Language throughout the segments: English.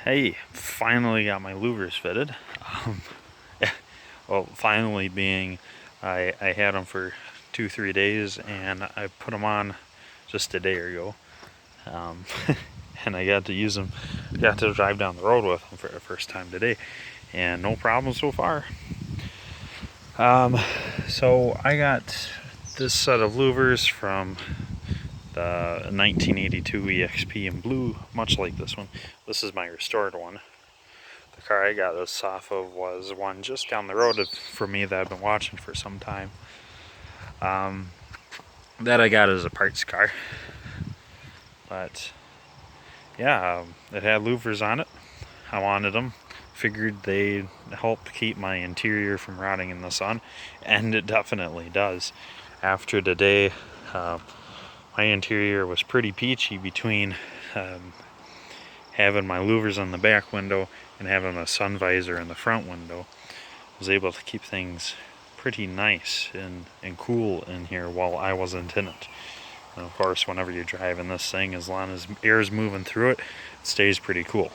Hey, finally got my louvers fitted. Um, well, finally being I had them for 2-3 days and I put them on just a day ago. Um, and I got to use them, got to drive down the road with them for the first time today, and no problem so far. Um, so I got this set of louvers from the 1982 EXP in blue, much like this one. This is my restored one. The car I got this off of was one just down the road for me that I've been watching for some time. That I got as a parts car. But yeah, it had louvers on it. I wanted them. Figured they'd help keep my interior from rotting in the sun, and it definitely does. After today, my interior was pretty peachy between having my louvers on the back window and having a sun visor in the front window. I was able to keep things pretty nice and cool in here while I wasn't in it. And of course, whenever you're driving this thing, as long as air is moving through it, it stays pretty cool.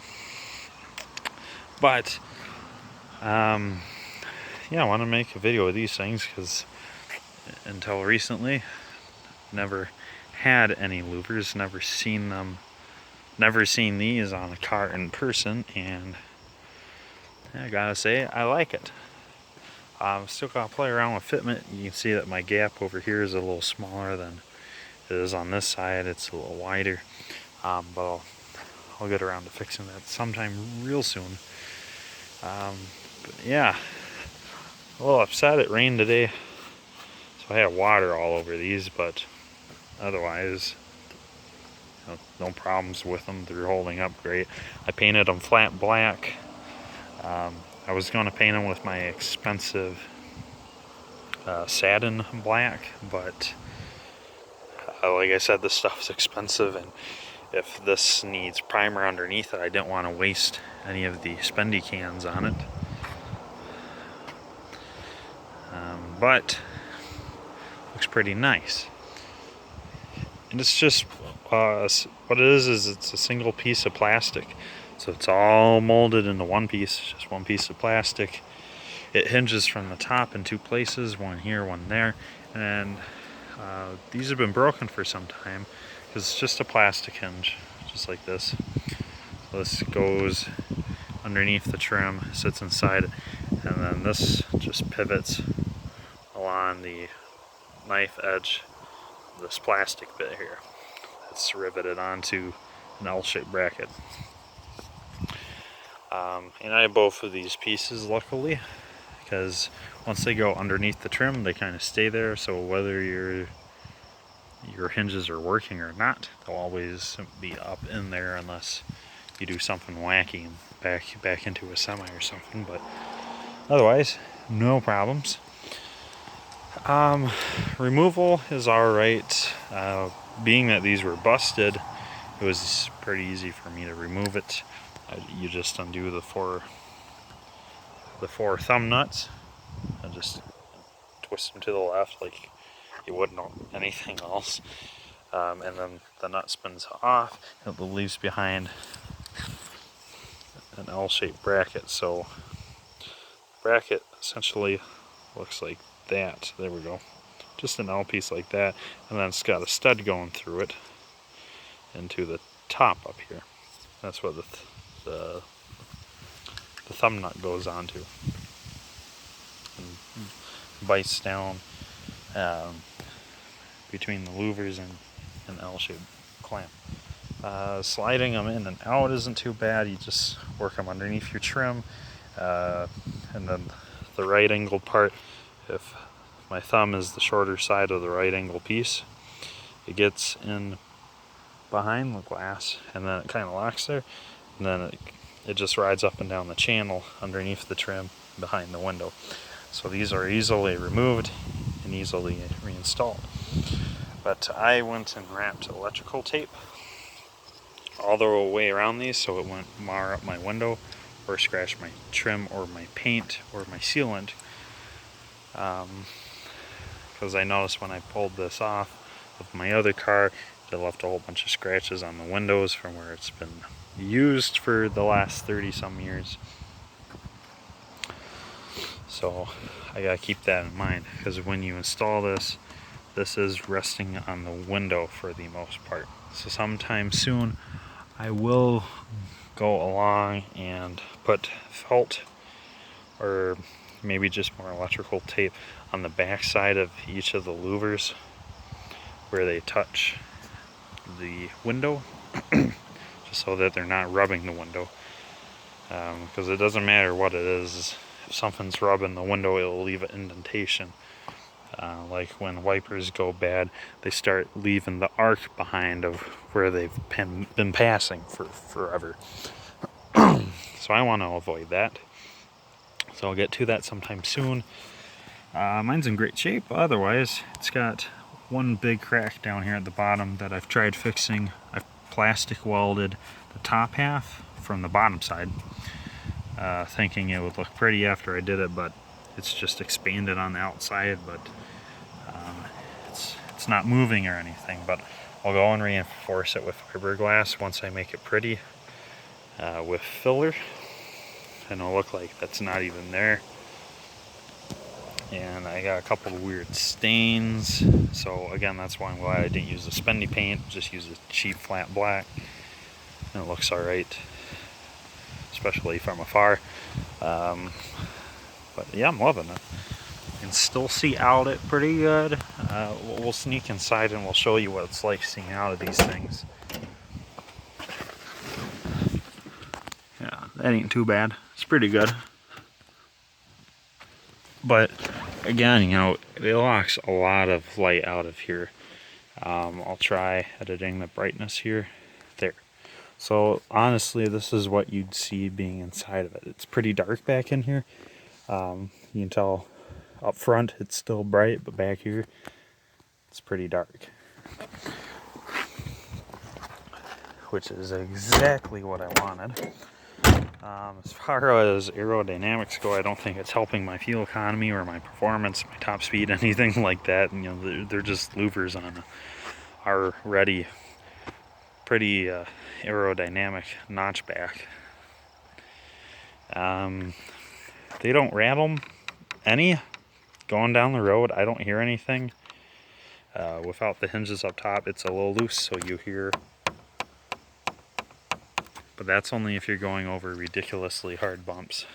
But yeah, I want to make a video of these things because until recently, never had any louvers, never seen them, never seen these on a car in person, and I gotta say, I like it. Still gotta play around with fitment. You can see that my gap over here is a little smaller than it is on this side. It's a little wider, but I'll get around to fixing that sometime real soon. But yeah, a little upset it rained today, so I had water all over these, but otherwise, no problems with them. They're holding up great. I painted them flat black. I was going to paint them with my expensive satin black, but like I said, this stuff's expensive, and if this needs primer underneath it, I didn't want to waste any of the spendy cans on it. But looks pretty nice. And it's just what it is it's a single piece of plastic, so it's all molded into one piece, just one piece of plastic. It hinges from the top in two places, one here, one there, and these have been broken for some time because it's just a plastic hinge, just like this. So this goes underneath the trim, sits inside, and then this just pivots along the knife edge of this plastic bit here. It's riveted onto an L-shaped bracket. And I have both of these pieces, luckily, because once they go underneath the trim, they kind of stay there, so whether your hinges are working or not, they'll always be up in there unless you do something wacky and back into a semi or something, but otherwise, no problems. Removal is alright. Being that these were busted, it was pretty easy for me to remove it. You just undo the four thumb nuts and just twist them to the left like you wouldn't on anything else. And then the nut spins off, and it leaves behind an L-shaped bracket. So bracket essentially looks like that. There we go. Just an L piece like that, and then it's got a stud going through it into the top up here. That's what the thumb nut goes onto and bites down between the louvers and an L-shaped clamp. Sliding them in and out isn't too bad. You just work them underneath your trim, and then the right angle part, if my thumb is the shorter side of the right angle piece, it gets in behind the glass, and then it kind of locks there, and then it just rides up and down the channel underneath the trim behind the window. So these are easily removed and easily reinstalled. But I went and wrapped electrical tape all the way around these so it wouldn't mar up my window or scratch my trim or my paint or my sealant. Because I noticed when I pulled this off of my other car, it left a whole bunch of scratches on the windows from where it's been used for the last 30 some years. So I gotta keep that in mind, because when you install this, this is resting on the window for the most part. So sometime soon I will go along and put felt, or maybe just more electrical tape, on the back side of each of the louvers where they touch the window, just so that they're not rubbing the window, because it doesn't matter what it is. If something's rubbing the window, it'll leave an indentation. Like when wipers go bad, they start leaving the arc behind of where they've been passing for forever. So I want to avoid that. So I'll get to that sometime soon. Mine's in great shape. Otherwise, it's got one big crack down here at the bottom that I've tried fixing. I've plastic welded the top half from the bottom side, thinking it would look pretty after I did it, but it's just expanded on the outside, but it's not moving or anything. But I'll go and reinforce it with fiberglass once I make it pretty, with filler, and it'll look like that's not even there. And I got a couple of weird stains, so again, that's why I'm glad I didn't use the spendy paint, just use a cheap flat black, and it looks alright, especially from afar. But yeah, I'm loving it. You can still see out it pretty good. We'll sneak inside and we'll show you what it's like seeing out of these things. Yeah, that ain't too bad. It's pretty good. But again, you know, it locks a lot of light out of here. I'll try editing the brightness here. There. So honestly, this is what you'd see being inside of it. It's pretty dark back in here. You can tell up front it's still bright, but back here it's pretty dark. Which is exactly what I wanted. As far as aerodynamics go, I don't think it's helping my fuel economy or my performance, my top speed, anything like that. You know, they're just louvers on our already pretty aerodynamic notchback. They don't rattle any going down the road. I don't hear anything. Without the hinges up top, it's a little loose, so you hear. But that's only if you're going over ridiculously hard bumps.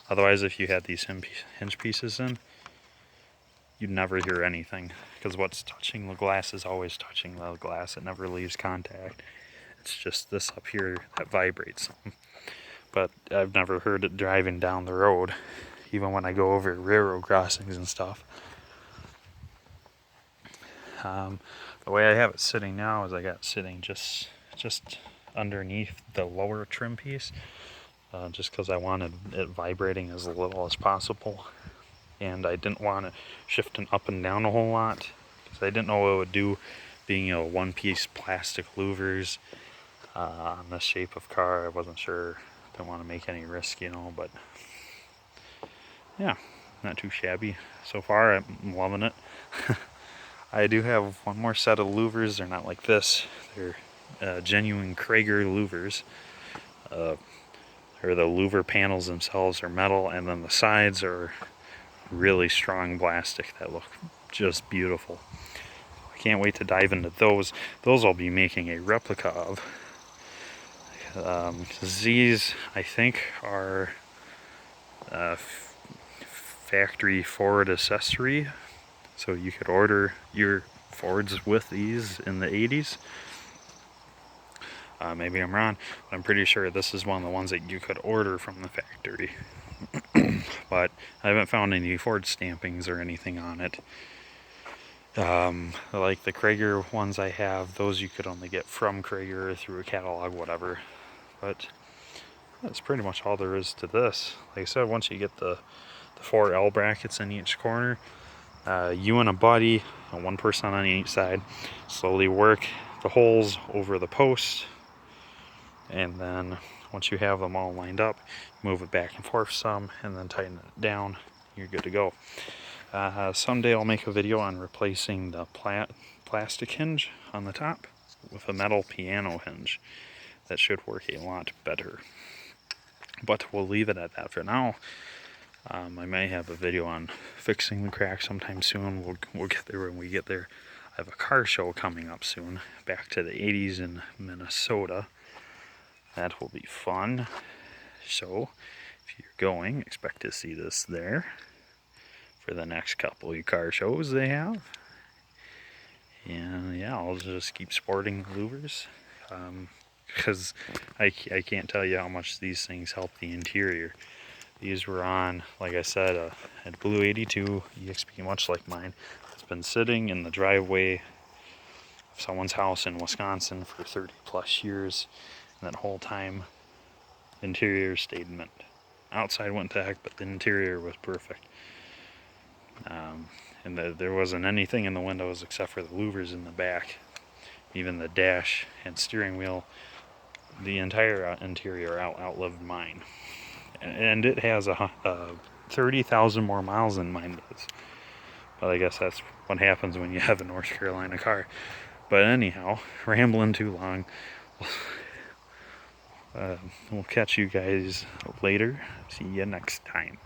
Otherwise, if you had these hinge pieces in, you'd never hear anything, because what's touching the glass is always touching the glass. It never leaves contact. It's just this up here that vibrates something. But I've never heard it driving down the road, even when I go over railroad crossings and stuff. The way I have it sitting now is I got it sitting just underneath the lower trim piece, just because I wanted it vibrating as little as possible, and I didn't want it shifting up and down a whole lot, because I didn't know what it would do being a one-piece plastic louvers on this shape of car. I wasn't sure. Didn't want to make any risk, you know, but yeah, not too shabby so far. I'm loving it. I do have one more set of louvers. They're not like this. They're genuine Krager louvers. Or the louver panels themselves are metal, and then the sides are really strong plastic that look just beautiful. I can't wait to dive into those. Those I'll be making a replica of. These, I think, are factory Ford accessory, so you could order your Fords with these in the 80s. Maybe I'm wrong, but I'm pretty sure this is one of the ones that you could order from the factory. But I haven't found any Ford stampings or anything on it. Like the Krager ones I have, those you could only get from Krager through a catalog, whatever. But that's pretty much all there is to this. Like I said, once you get the 4 L brackets in each corner, you and a buddy, and one person on each side, slowly work the holes over the post, and then once you have them all lined up, move it back and forth some, and then tighten it down. You're good to go. Someday I'll make a video on replacing the plastic hinge on the top with a metal piano hinge. that should work a lot better. But we'll leave it at that for now. I may have a video on fixing the crack sometime soon. We'll get there when we get there. I have a car show coming up soon, back to the 80s in Minnesota. That will be fun. So if you're going, expect to see this there for the next couple of car shows they have. And yeah, I'll just keep sporting the louvers, because I can't tell you how much these things help the interior. These were on, like I said, a blue 82 EXP, much like mine. It's been sitting in the driveway of someone's house in Wisconsin for 30 plus years. And that whole time, the interior stayed mint. Outside went to heck, but the interior was perfect. And there wasn't anything in the windows except for the louvers in the back. Even the dash and steering wheel, the entire interior outlived mine. And it has 30,000 more miles than mine does. But I guess that's what happens when you have a North Carolina car. But anyhow, rambling too long. We'll catch you guys later. See you next time.